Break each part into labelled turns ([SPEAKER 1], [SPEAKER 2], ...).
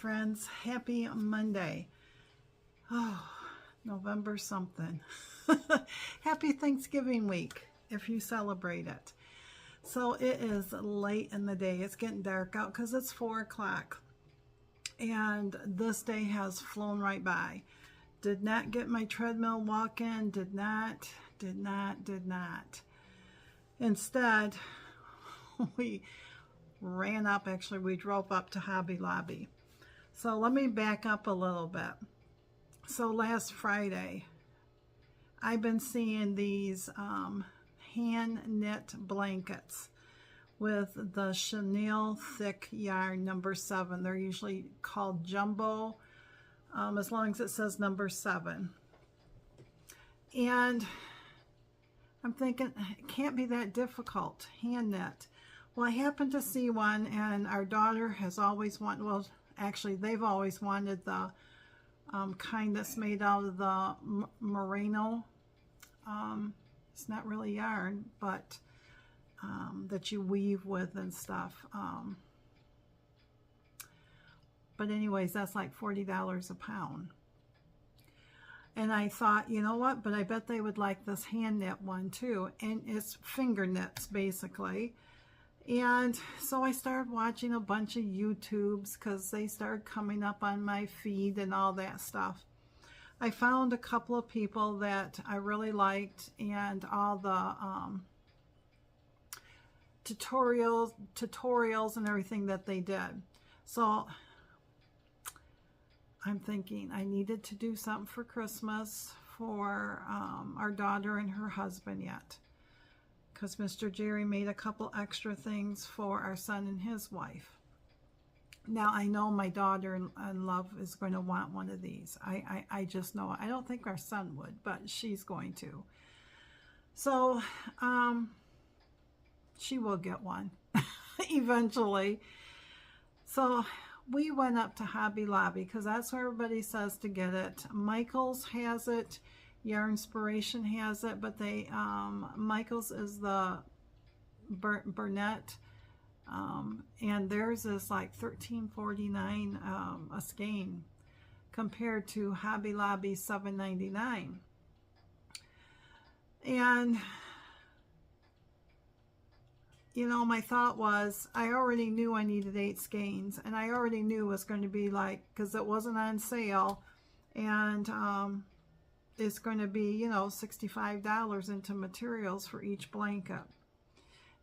[SPEAKER 1] friends. Happy Monday. Oh, November something. Happy Thanksgiving week if you celebrate it. So it is late in the day. It's getting dark out because it's 4 o'clock. And this day has flown right by. Did not get my treadmill walk in. Did not. Instead, we ran up, actually we drove up to Hobby Lobby. So let me back up a little bit. So last Friday, I've been seeing these hand knit blankets with the chenille thick yarn number 7. They're usually called jumbo, as long as it says number 7. And I'm thinking, it can't be that difficult, hand knit. Well, I happened to see one, and our daughter has always wanted, well, actually, they've always wanted the kind that's made out of the merino. It's not really yarn, but that you weave with and stuff. But anyways, that's like $40 a pound. And I thought, you know what, but I bet they would like this hand knit one too. And it's finger knits, basically. And so I started watching a bunch of YouTubes because they started coming up on my feed and all that stuff. I found a couple of people that I really liked, and all the tutorials and everything that they did. So I'm thinking I needed to do something for Christmas for our daughter and her husband yet. Because Mr. Jerry made a couple extra things for our son and his wife. Now, I know my daughter-in-law is going to want one of these. I just know. I don't think our son would, but she's going to. So, she will get one eventually. So, we went up to Hobby Lobby because that's where everybody says to get it. Michael's has it. Yarnspiration has it, but they Michael's is the Burnett, and theirs is like $13.49 a skein compared to Hobby Lobby $7.99. And you know, my thought was, I already knew I needed 8 skeins, and I already knew it was going to be like, because it wasn't on sale, and it's going to be, you know, $65 into materials for each blanket.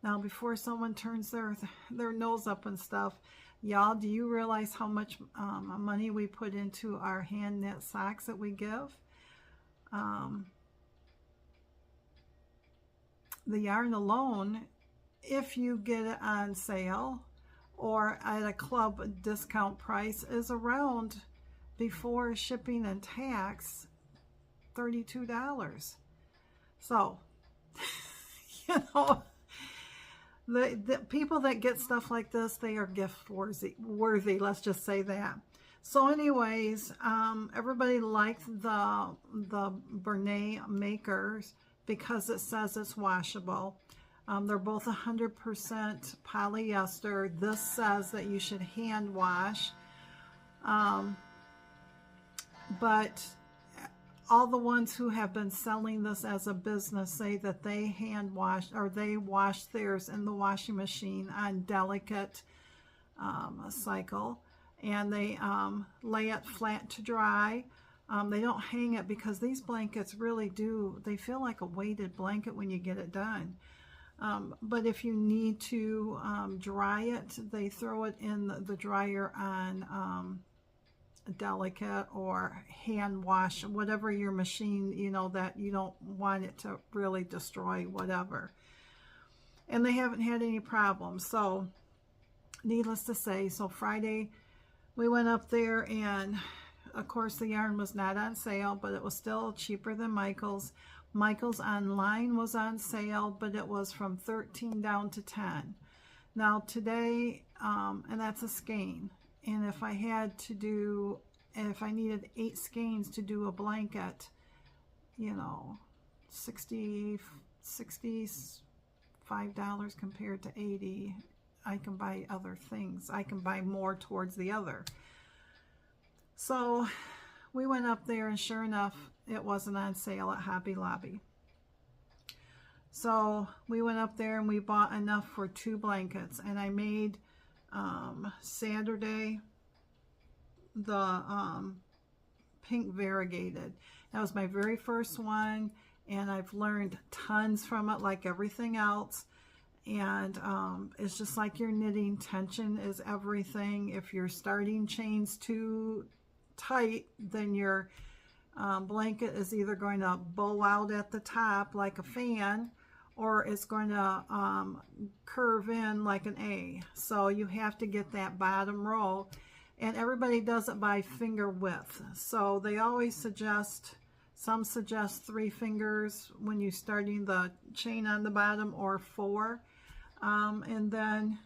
[SPEAKER 1] Now, before someone turns their nose up and stuff, y'all, do you realize how much money we put into our hand knit socks that we give? The yarn alone, if you get it on sale or at a club discount price, is around, before shipping and tax, $32. So, you know, the people that get stuff like this, they are gift worthy, let's just say that. So anyways, everybody liked the Bernay makers because it says it's washable. They're both 100% polyester. This says that you should hand wash, but all the ones who have been selling this as a business say that they hand wash, or they wash theirs in the washing machine on delicate cycle, and they lay it flat to dry. They don't hang it because these blankets really do, they feel like a weighted blanket when you get it done. But if you need to dry it, they throw it in the dryer on delicate or hand wash, whatever your machine, you know, that you don't want it to really destroy, whatever. And they haven't had any problems. So needless to say, so Friday we went up there, and of course the yarn was not on sale, but it was still cheaper than Michael's. Michael's online was on sale, but it was from 13 down to 10. Now today, and that's a skein. And if I had to do, and if I needed 8 skeins to do a blanket, you know, $65 compared to $80, I can buy other things. I can buy more towards the other. So we went up there, and sure enough, it wasn't on sale at Hobby Lobby. So we went up there and we bought enough for 2 blankets, and I made Saturday the pink variegated. That was my very first one, and I've learned tons from it, like everything else. And it's just like your knitting, tension is everything. If your starting chain's too tight, then your blanket is either going to bow out at the top like a fan, or it's going to curve in like an A. So you have to get that bottom row, and everybody does it by finger width. So they always suggest, some suggest 3 fingers when you're starting the chain on the bottom, or 4. And then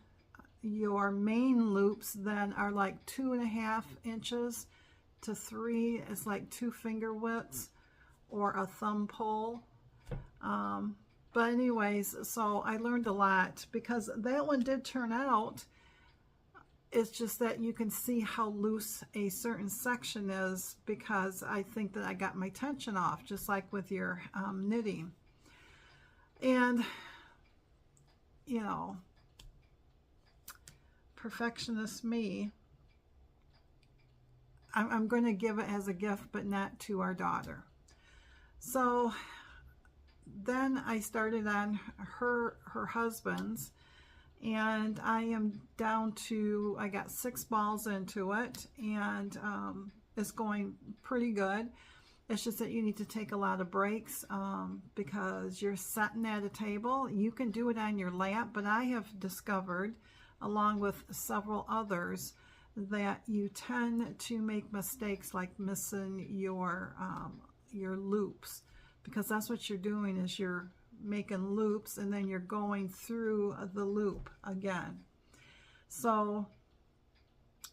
[SPEAKER 1] your main loops then are like 2.5 inches to 3. It's like 2 finger widths or a thumb pull. But anyways, so I learned a lot, because that one did turn out. It's just that you can see how loose a certain section is, because I think that I got my tension off, just like with your knitting. And, you know, perfectionist me, I'm going to give it as a gift, but not to our daughter. So then I started on her husband's, and I am down to, I got 6 balls into it, and it's going pretty good. It's just that you need to take a lot of breaks because you're sitting at a table. You can do it on your lap, but I have discovered, along with several others, that you tend to make mistakes like missing your loops, because that's what you're doing, is you're making loops and then you're going through the loop again. So,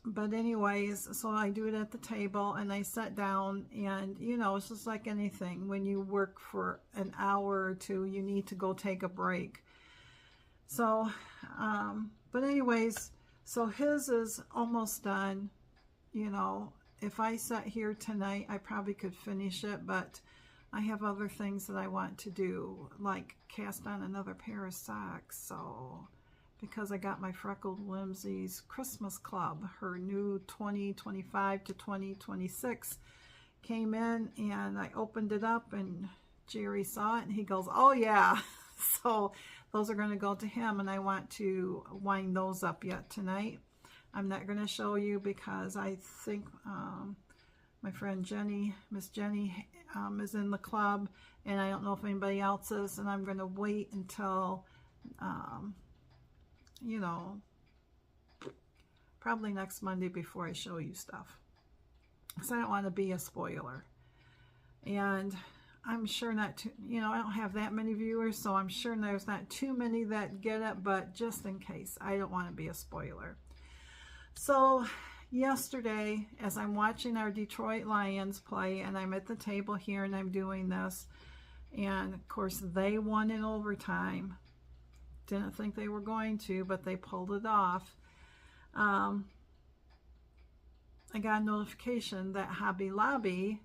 [SPEAKER 1] but anyways, so I do it at the table, and I sit down, and you know, it's just like anything. When you work for an hour or 2, you need to go take a break. So, but anyways, so his is almost done. You know, if I sat here tonight, I probably could finish it, but I have other things that I want to do, like cast on another pair of socks. So, because I got my Freckled Whimsies Christmas Club, her new 2025 to 2026 came in, and I opened it up, and Jerry saw it, and he goes, "Oh yeah." So those are going to go to him, and I want to wind those up yet tonight. I'm not going to show you, because I think my friend Jenny, Miss Jenny, is in the club, and I don't know if anybody else is, and I'm going to wait until, you know, probably next Monday before I show you stuff, because I don't want to be a spoiler. And I'm sure not too, you know, I don't have that many viewers, so I'm sure there's not too many that get it, but just in case, I don't want to be a spoiler. So yesterday, as I'm watching our Detroit Lions play, and I'm at the table here, and I'm doing this, and of course they won in overtime. Didn't think they were going to, but they pulled it off. I got a notification that Hobby Lobby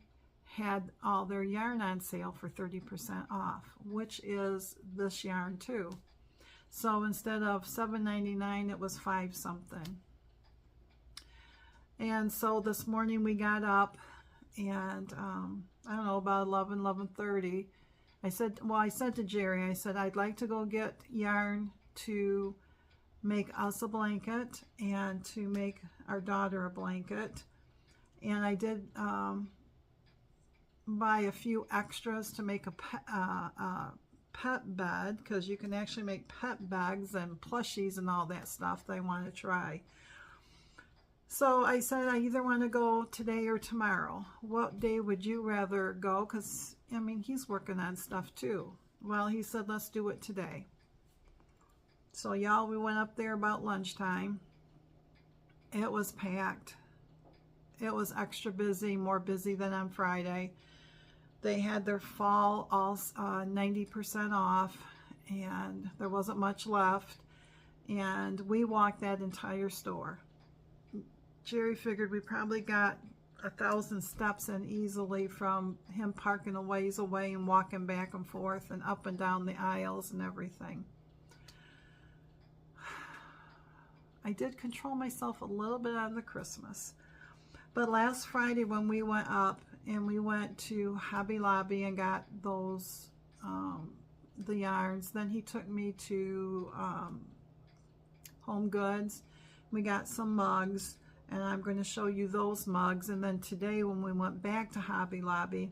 [SPEAKER 1] had all their yarn on sale for 30% off, which is this yarn too. So instead of $7.99, it was 5 something. And so this morning we got up, and I don't know, about 11:30, I said to Jerry, I said, I'd like to go get yarn to make us a blanket and to make our daughter a blanket. And I did buy a few extras to make a pet bed, because you can actually make pet bags and plushies and all that stuff that I want to try. So I said, I either want to go today or tomorrow. What day would you rather go? Because, I mean, he's working on stuff too. Well, he said, let's do it today. So y'all, we went up there about lunchtime. It was packed. It was extra busy, more busy than on Friday. They had their fall all 90% off, and there wasn't much left. And we walked that entire store. Jerry figured we probably got 1,000 steps in easily from him parking a ways away and walking back and forth and up and down the aisles and everything. I did control myself a little bit on the Christmas. But last Friday when we went up and we went to Hobby Lobby and got those, the yarns, then he took me to Home Goods. We got some mugs, and I'm going to show you those mugs. And then today when we went back to Hobby Lobby,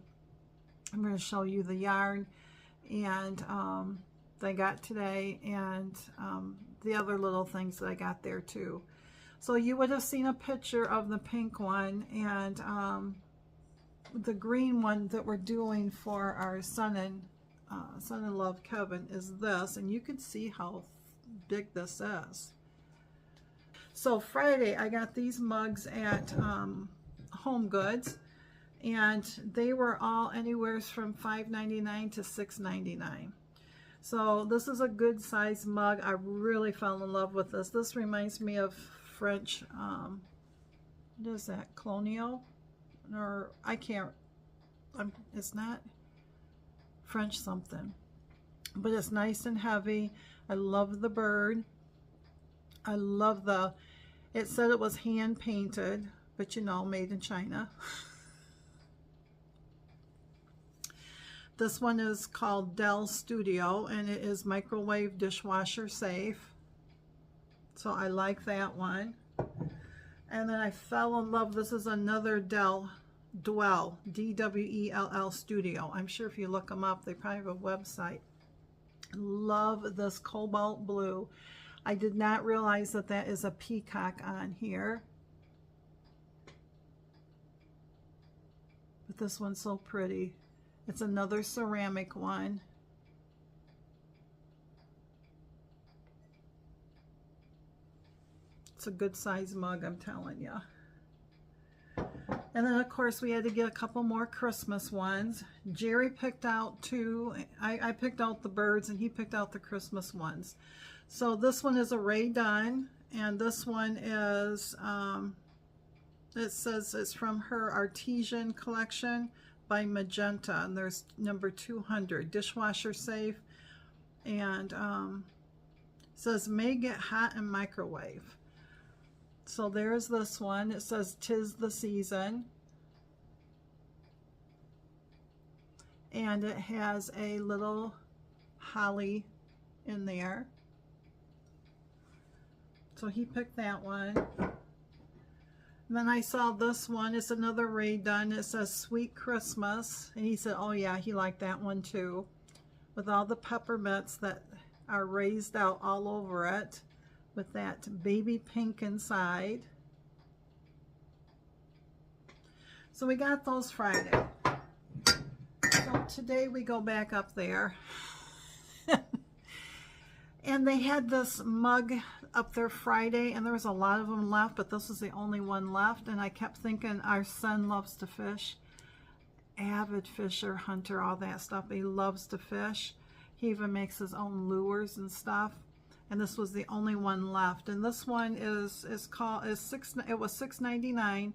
[SPEAKER 1] I'm going to show you the yarn and that I got today, and the other little things that I got there too. So you would have seen a picture of the pink one, and the green one that we're doing for our son-in-law Kevin is this, and you can see how big this is. So Friday I got these mugs at Home Goods, and they were all anywhere from $5.99 to $6.99. So this is a good size mug. I really fell in love with this. This reminds me of French, what is that, colonial? Or I can't, it's not French something, but it's nice and heavy. I love the bird. I love it said it was hand painted, but you know, made in China. This one is called Dell Studio, and it is microwave dishwasher safe. So I like that one. And then I fell in love, this is another Dell, D-W-E-L-L Studio. I'm sure if you look them up, they probably have a website. Love this cobalt blue. I did not realize that that is a peacock on here. But this one's so pretty. It's another ceramic one. It's a good size mug, I'm telling you. And then of course we had to get a couple more Christmas ones. Jerry picked out two. I picked out the birds and he picked out the Christmas ones. So this one is a Ray Dunn, and this one is, it says it's from her Artesian collection by Magenta, and there's number 200, dishwasher safe, and says may get hot in microwave. So there's this one. It says 'tis the season, and it has a little holly in there. So he picked that one. And then I saw this one. It's another Ray Dunn. It says Sweet Christmas. And he said, oh yeah, he liked that one too. With all the peppermints that are raised out all over it. With that baby pink inside. So we got those Friday. So today we go back up there. And they had this mug up there Friday, and there was a lot of them left, but this was the only one left. And I kept thinking, our son loves to fish. Avid fisher, hunter, all that stuff. He loves to fish. He even makes his own lures and stuff. And this was the only one left. And this one it was $6.99.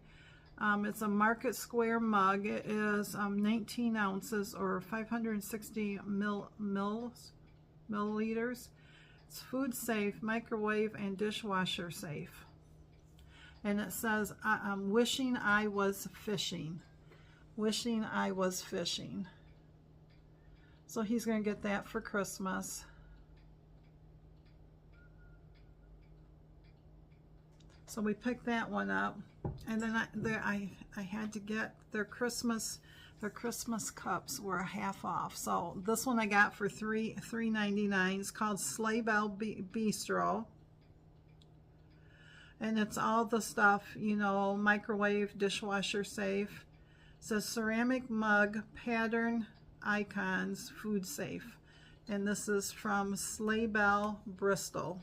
[SPEAKER 1] It's a Market Square mug. It is 19 ounces or 560 milliliters. It's food safe, microwave, and dishwasher safe. And it says, I'm wishing I was fishing. Wishing I was fishing. So he's going to get that for Christmas. So we picked that one up. And then I had to get their Christmas cups were half off. So this one I got for $3.99. It's called Sleigh Bell Bistro. And it's all the stuff, you know, microwave, dishwasher safe. It says ceramic mug, pattern, icons, food safe. And this is from Sleigh Bell, Bristol.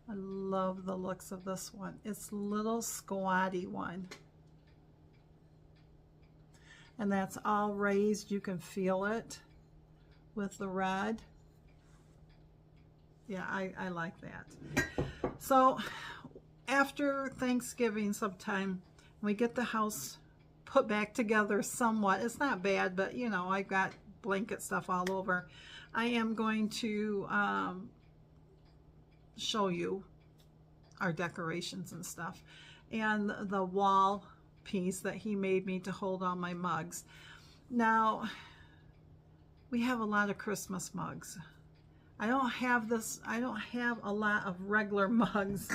[SPEAKER 1] I love the looks of this one. It's a little squatty one. And that's all raised. You can feel it with the red. Yeah, I like that. So after Thanksgiving sometime, we get the house put back together somewhat. It's not bad, but you know, I got blanket stuff all over. I am going to show you our decorations and stuff, and the wall piece that he made me to hold all my mugs. Now, we have a lot of Christmas mugs. I don't have a lot of regular mugs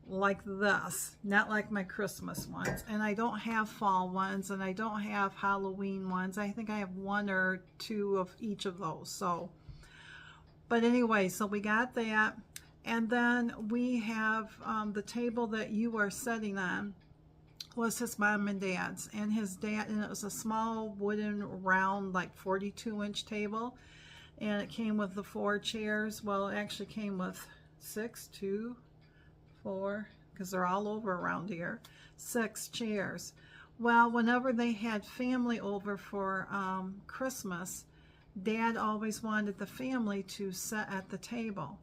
[SPEAKER 1] like this, not like my Christmas ones, and I don't have fall ones, and I don't have Halloween ones. I think I have 1 or 2 of each of those. So, but anyway, so we got that, and then we have the table that you are sitting on was his mom and dad's, and his dad, and it was a small wooden round like 42-inch table, and it came with the 4 chairs. Well, it actually came with 6, 2, 4, because they're all over around here, 6 chairs. Well, whenever they had family over for Christmas, Dad always wanted the family to sit at the table.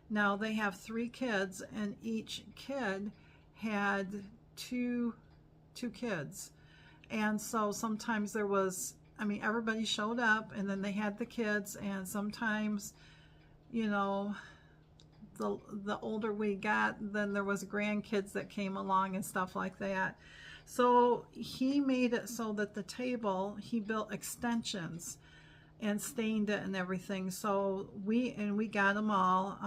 [SPEAKER 1] Now, they have 3 kids, and each kid had two kids. And so sometimes there was, I mean, everybody showed up, and then they had the kids, and sometimes, you know, the older we got, then there was grandkids that came along and stuff like that. So he made it so that the table, he built extensions and stained it and everything. So we got them all.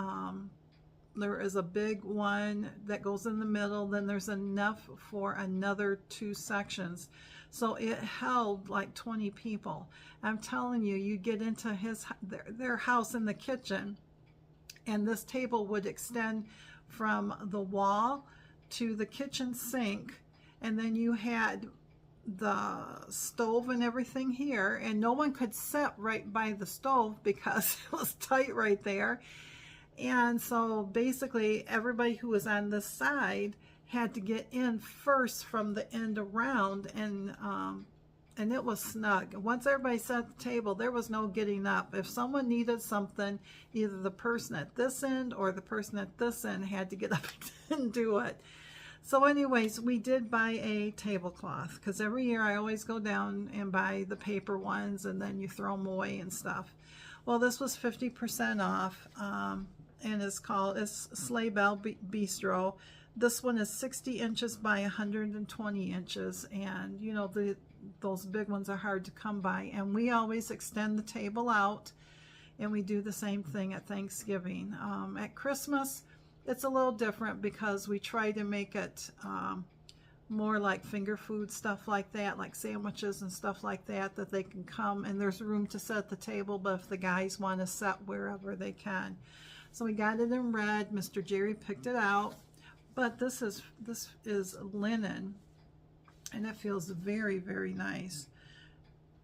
[SPEAKER 1] There is a big one that goes in the middle, then there's enough for another 2 sections. So it held like 20 people. I'm telling you, you get into their house in the kitchen, and this table would extend from the wall to the kitchen sink, and then you had the stove and everything here, and no one could sit right by the stove because it was tight right there. And so basically everybody who was on this side had to get in first from the end around, and it was snug. Once everybody sat at the table, there was no getting up. If someone needed something, either the person at this end or the person at this end had to get up and do it. So anyways, we did buy a tablecloth, because every year I always go down and buy the paper ones, and then you throw them away and stuff. Well, this was 50% off, and it's Sleigh Bell Bistro. This one is 60 inches by 120 inches, and you know, those big ones are hard to come by. And we always extend the table out, and we do the same thing at Thanksgiving. At Christmas, it's a little different because we try to make it more like finger food stuff like that, like sandwiches and stuff like that, that they can come and there's room to set at the table, but if the guys want to sit wherever, they can. So we got it in red. Mr. Jerry picked it out, but this is linen, and it feels very, very nice.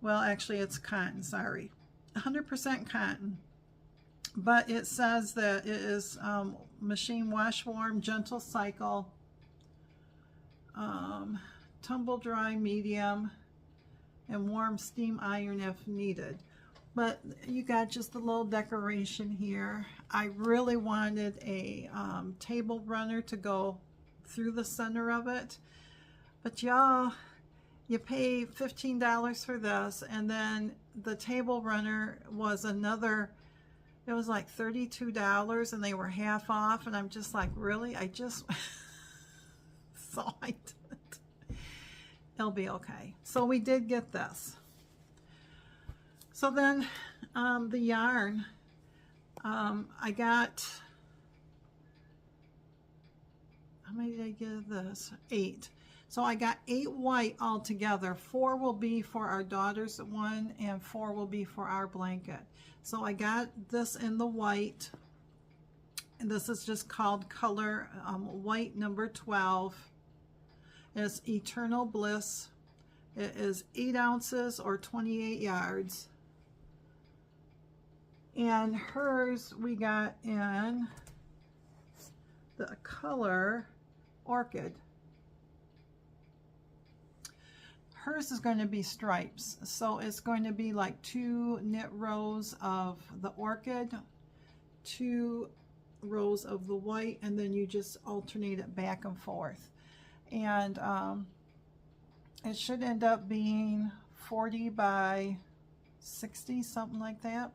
[SPEAKER 1] Well, actually it's cotton, sorry, 100% cotton, but it says that it is machine wash warm, gentle cycle, tumble dry medium, and warm steam iron if needed. But you got just a little decoration here. I really wanted a table runner to go through the center of it, but y'all, you pay $15 for this, and then the table runner was another, it was like $32, and they were half off, and I'm just like, really? I just so I did. It'll be okay. So we did get this. So then the yarn, I got, how many did I get this? 8. So I got 8 white altogether. 4 will be for our daughter's one, and 4 will be for our blanket. So I got this in the white, and this is just called color white number 12. It's Eternal Bliss. It is 8 ounces or 28 yards. And hers we got in the color Orchid. Hers is going to be stripes, so it's going to be like 2 knit rows of the Orchid, 2 rows of the white, and then you just alternate it back and forth. And it should end up being 40 by 60, something like that.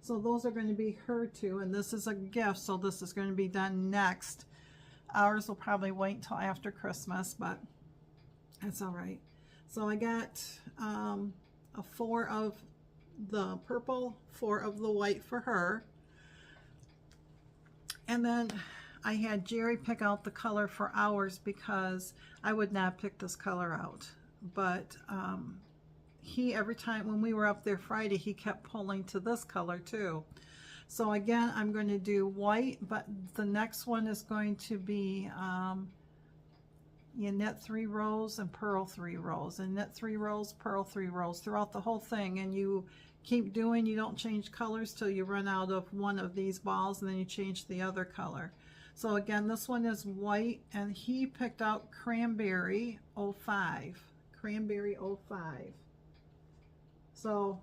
[SPEAKER 1] So those are going to be her two, and this is a gift, so this is going to be done next. Ours will probably wait until after Christmas, but that's all right. So I got a 4 of the purple, 4 of the white for her. And then I had Jerry pick out the color for ours because I would not pick this color out. But he, every time when we were up there Friday, he kept pulling to this color too. So again, I'm going to do white, but the next one is going to be you knit 3 rows and purl 3 rows, and knit 3 rows, purl 3 rows throughout the whole thing, and you keep doing, you don't change colors till you run out of one of these balls, and then you change the other color. So again, this one is white, and he picked out Cranberry 05. Cranberry 05. So,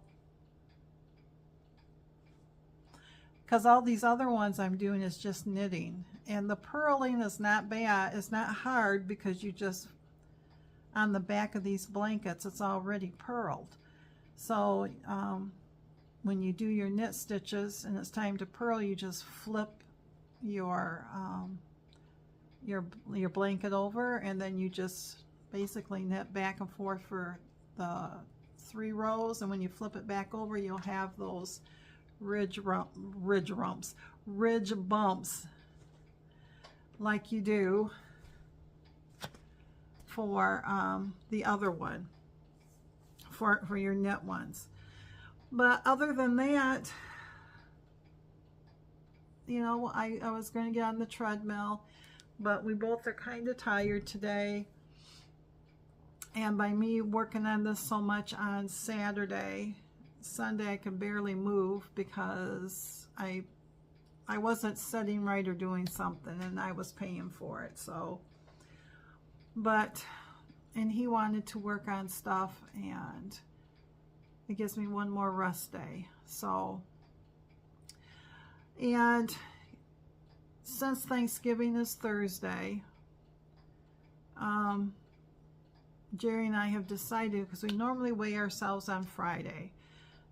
[SPEAKER 1] because all these other ones I'm doing is just knitting, and the purling is not bad, it's not hard, because you just, on the back of these blankets, it's already purled. So when you do your knit stitches and it's time to purl, you just flip your blanket over, and then you just basically knit back and forth for the 3 rows, and when you flip it back over, you'll have those ridge bumps like you do for the other one, for your knit ones. But other than that, you know, I was going to get on the treadmill, but we both are kind of tired today. And by me working on this so much on Saturday, Sunday I could barely move because I wasn't sitting right or doing something, and I was paying for it. So, but, and he wanted to work on stuff, and it gives me one more rest day. So, and since Thanksgiving is Thursday, Jerry and I have decided, because we normally weigh ourselves on Friday,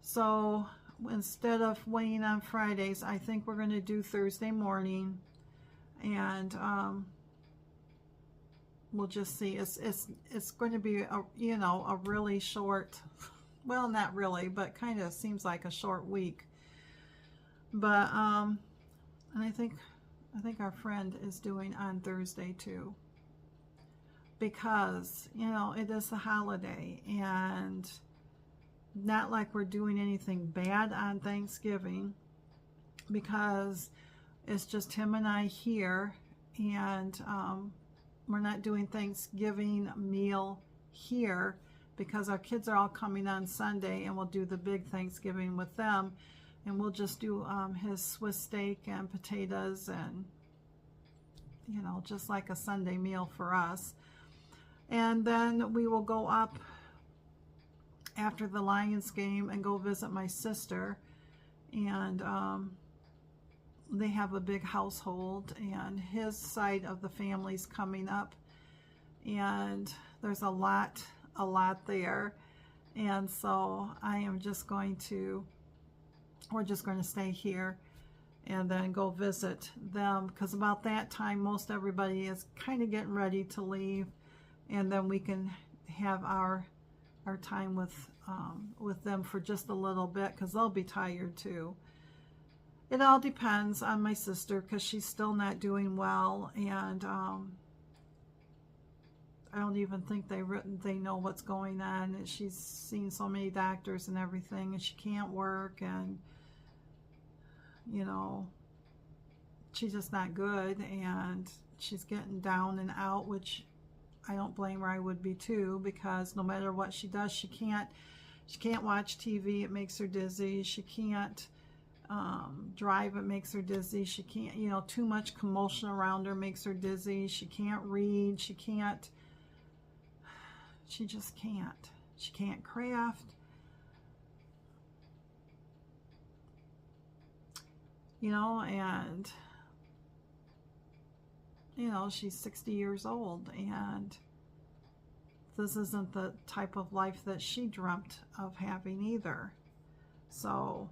[SPEAKER 1] so instead of weighing on Fridays, I think we're going to do Thursday morning, and we'll just see. It's going to be a, you know, a really short, well, not really, but kind of seems like a short week. But and I think our friend is doing on Thursday too, because, you know, it is the holiday, and not like we're doing anything bad on Thanksgiving, because it's just him and I here, and we're not doing Thanksgiving meal here because our kids are all coming on Sunday, and we'll do the big Thanksgiving with them, and we'll just do his Swiss steak and potatoes, and, you know, just like a Sunday meal for us. And then we will go up after the Lions game and go visit my sister, and they have a big household, and his side of the family's coming up, and there's a lot there, and so I am just going to, we're just going to stay here and then go visit them, because about that time most everybody is kind of getting ready to leave, and then we can have our time with them for just a little bit, because they'll be tired too. It all depends on my sister, because she's still not doing well, and I don't even think they know what's going on. She's seen so many doctors and everything, and she can't work, and, you know, she's just not good, and she's getting down and out, which I don't blame her. I would be too, because no matter what she does, she can't watch TV. It makes her dizzy. She can't drive. It makes her dizzy. She can't, you know, too much commotion around her makes her dizzy. She can't read. She just can't. She can't craft. You know, and, you know, she's 60 years old, and this isn't the type of life that she dreamt of having either. So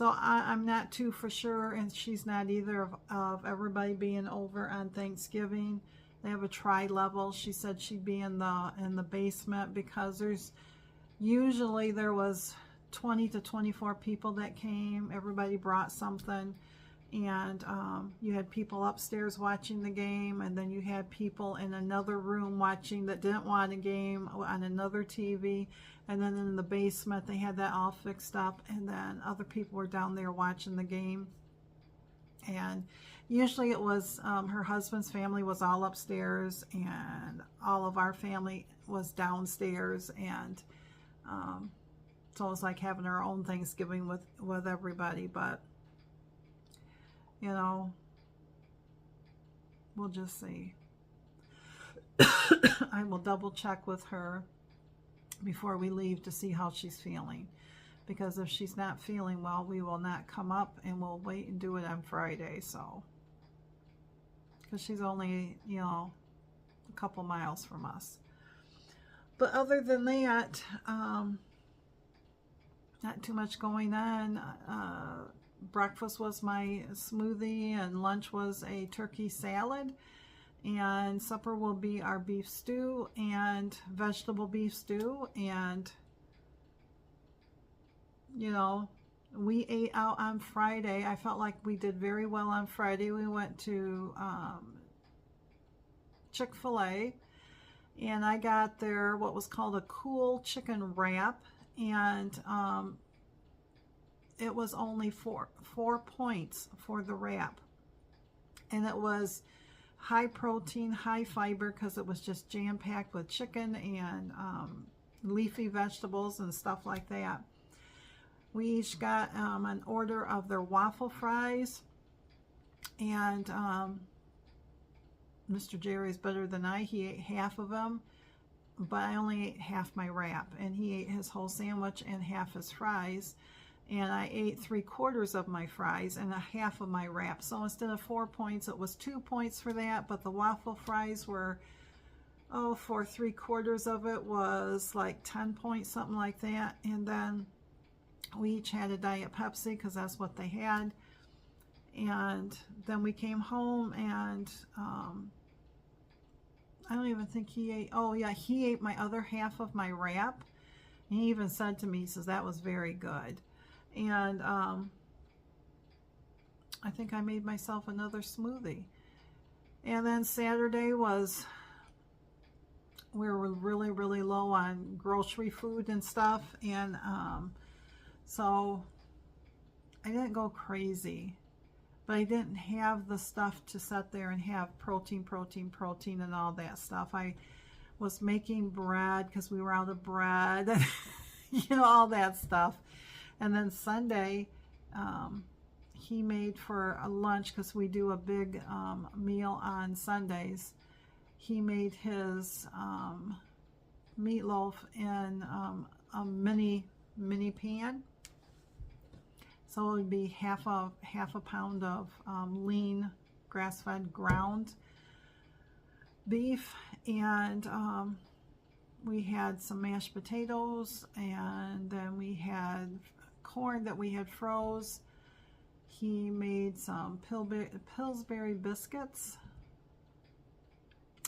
[SPEAKER 1] I'm not too for sure, and she's not either, of everybody being over on Thanksgiving. They have a tri-level. She said she'd be in the basement, because there was 20 to 24 people that came. Everybody brought something, and you had people upstairs watching the game, and then you had people in another room watching that didn't want a game on another TV, and then in the basement they had that all fixed up, and then other people were down there watching the game. And usually it was her husband's family was all upstairs, and all of our family was downstairs, and so it was like having our own Thanksgiving with everybody. But you know, we'll just see. I will double check with her before we leave to see how she's feeling, because if she's not feeling well, we will not come up, and we'll wait and do it on Friday. So, because she's only, you know, a couple miles from us. But other than that, not too much going on. Breakfast was my smoothie, and lunch was a turkey salad, and supper will be our beef stew and vegetable beef stew. And you know, we ate out on Friday. I felt like we did very well on Friday. We went to Chick-fil-A, and I got their what was called a cool chicken wrap, and it was only 4 points for the wrap, and it was high protein, high fiber, because it was just jam-packed with chicken and leafy vegetables and stuff like that. We each got an order of their waffle fries, and Mr. Jerry's better than I. He ate half of them, but I only ate half my wrap, and he ate his whole sandwich and half his fries, and I ate 3/4 of my fries and a half of my wrap. So instead of 4 points, it was 2 points for that, but the waffle fries were, for 3/4 of it was like 10 points, something like that. And then we each had a Diet Pepsi, because that's what they had. And then we came home, and I don't even think he ate, oh yeah, he ate my other half of my wrap. And he even said to me, he says, that was very good. And I think I made myself another smoothie. And then Saturday was, we were really, really low on grocery food and stuff, and so I didn't go crazy, but I didn't have the stuff to sit there and have protein and all that stuff. I was making bread because we were out of bread, you know, all that stuff. And then Sunday, he made for a lunch, because we do a big meal on Sundays. He made his meatloaf in a mini pan. So it would be half a pound of lean grass-fed ground beef, and we had some mashed potatoes, and then we had corn that we had froze. He made some Pillsbury biscuits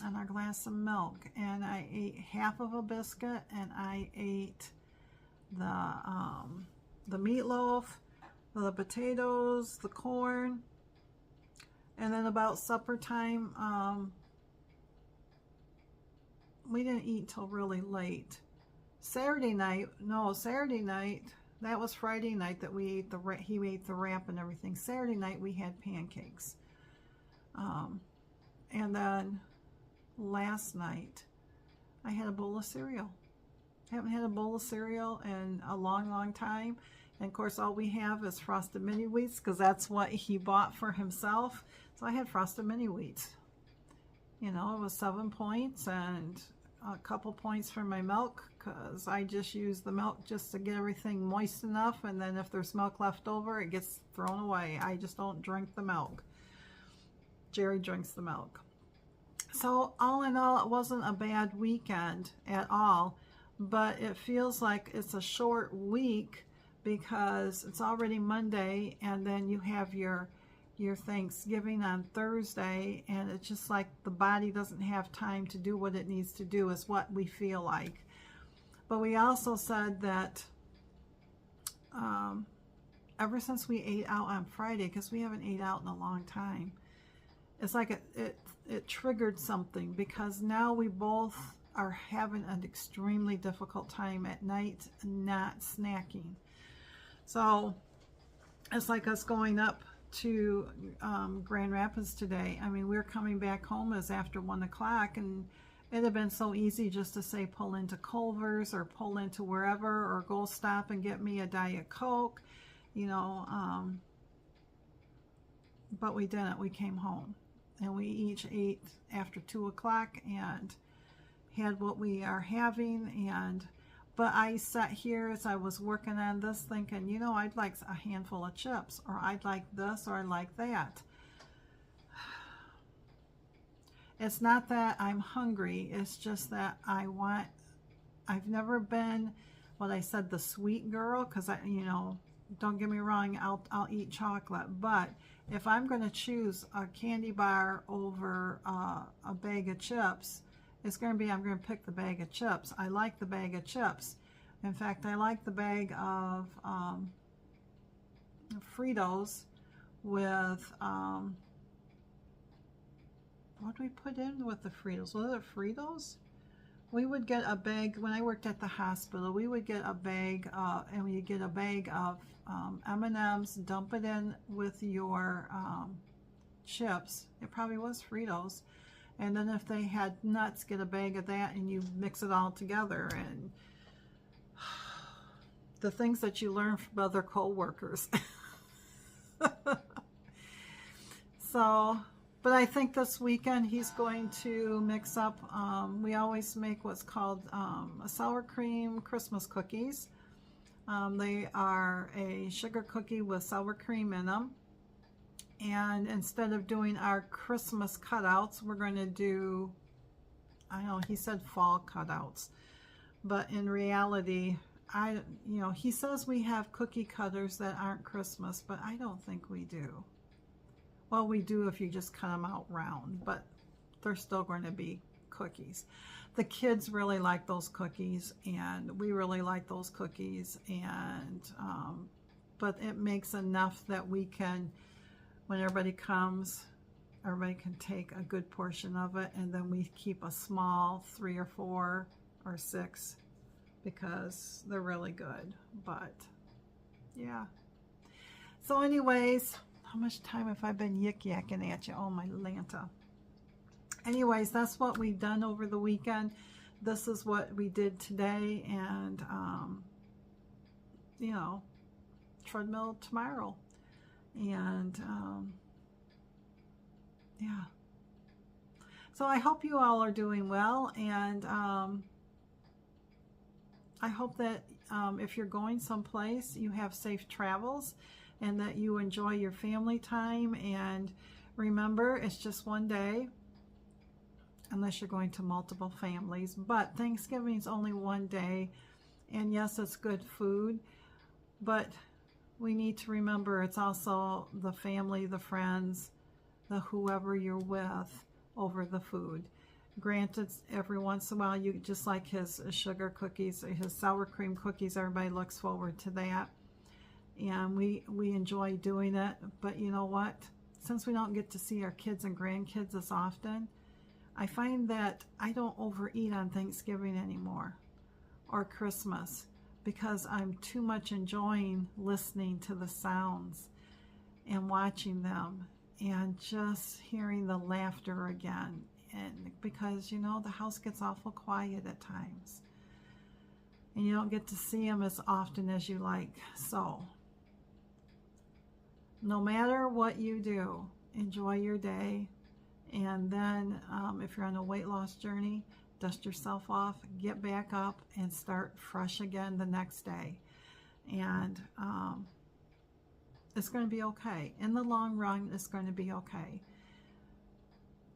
[SPEAKER 1] and a glass of milk, and I ate half of a biscuit, and I ate the meatloaf, the potatoes, the corn. And then about supper time, we didn't eat till really late. Saturday night, that was Friday night that we ate he ate the wrap and everything. Saturday night we had pancakes. And then last night I had a bowl of cereal. I haven't had a bowl of cereal in a long time. And of course all we have is Frosted Mini Wheats, because that's what he bought for himself. So I had Frosted Mini Wheats. You know, it was 7 points and a couple points for my milk, because I just use the milk just to get everything moist enough, and then if there's milk left over, it gets thrown away. I just don't drink the milk. Jerry drinks the milk. So all in all, it wasn't a bad weekend at all, but it feels like it's a short week because it's already Monday, and then you have your Thanksgiving on Thursday, and it's just like the body doesn't have time to do what it needs to do, is what we feel like. But we also said that ever since we ate out on Friday, because we haven't ate out in a long time, it's like it triggered something, because now we both are having an extremely difficult time at night not snacking. So it's like us going up to Grand Rapids today. I mean, we're coming back home as after 1 o'clock, and it'd have been so easy just to say pull into Culver's or pull into wherever, or go stop and get me a Diet Coke, you know, but we didn't. We came home, and we each ate after 2 o'clock and had what we are having. And but I sat here as I was working on this thinking, you know, I'd like a handful of chips, or I'd like this, or I like that. It's not that I'm hungry, it's just that I've never been what I said, the sweet girl, because I, you know, don't get me wrong, I'll eat chocolate, but if I'm going to choose a candy bar over a bag of chips, it's going to be, I'm going to pick the bag of chips. I like the bag of chips. In fact, I like the bag of Fritos with, what do we put in with the Fritos? Was it Fritos? We would get a bag, when I worked at the hospital, we would get a bag, and we get a bag of M&Ms, dump it in with your chips. It probably was Fritos. And then if they had nuts, get a bag of that, and you mix it all together. And the things that you learn from other co-workers. So, but I think this weekend he's going to mix up, we always make what's called a sour cream Christmas cookies. They are a sugar cookie with sour cream in them. And instead of doing our Christmas cutouts, we're going to do, I know he said fall cutouts, but in reality, you know, he says we have cookie cutters that aren't Christmas, but I don't think we do. Well, we do if you just cut them out round, but they're still going to be cookies. The kids really like those cookies, and we really like those cookies, and but it makes enough that we can, when everybody comes, everybody can take a good portion of it, and then we keep a small 3 or 4 or 6 because they're really good. But yeah. So anyways, how much time have I been yik-yakking at you? Oh, my Lanta. Anyways, that's what we've done over the weekend. This is what we did today, and you know, treadmill tomorrow. And yeah, so I hope you all are doing well, and I hope that if you're going someplace, you have safe travels, and that you enjoy your family time. And remember, it's just one day, unless you're going to multiple families, but Thanksgiving's only one day. And yes, it's good food, but we need to remember it's also the family, the friends, the whoever you're with over the food. Granted, every once in a while, you just like his sugar cookies, his sour cream cookies, everybody looks forward to that. And we enjoy doing it. But you know what? Since we don't get to see our kids and grandkids as often, I find that I don't overeat on Thanksgiving anymore, or Christmas, because I'm too much enjoying listening to the sounds and watching them and just hearing the laughter again. And because, you know, the house gets awful quiet at times, and you don't get to see them as often as you like. So no matter what you do, enjoy your day. And then if you're on a weight loss journey, dust yourself off, get back up, and start fresh again the next day. And it's going to be okay. In the long run, it's going to be okay.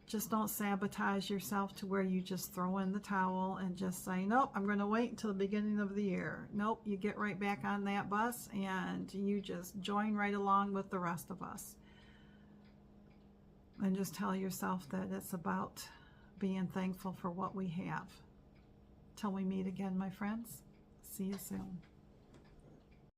[SPEAKER 1] Just don't sabotage yourself to where you just throw in the towel and just say, nope, I'm going to wait until the beginning of the year. Nope, you get right back on that bus and you just join right along with the rest of us. And just tell yourself that it's about being thankful for what we have. Till we meet again, my friends. See you soon.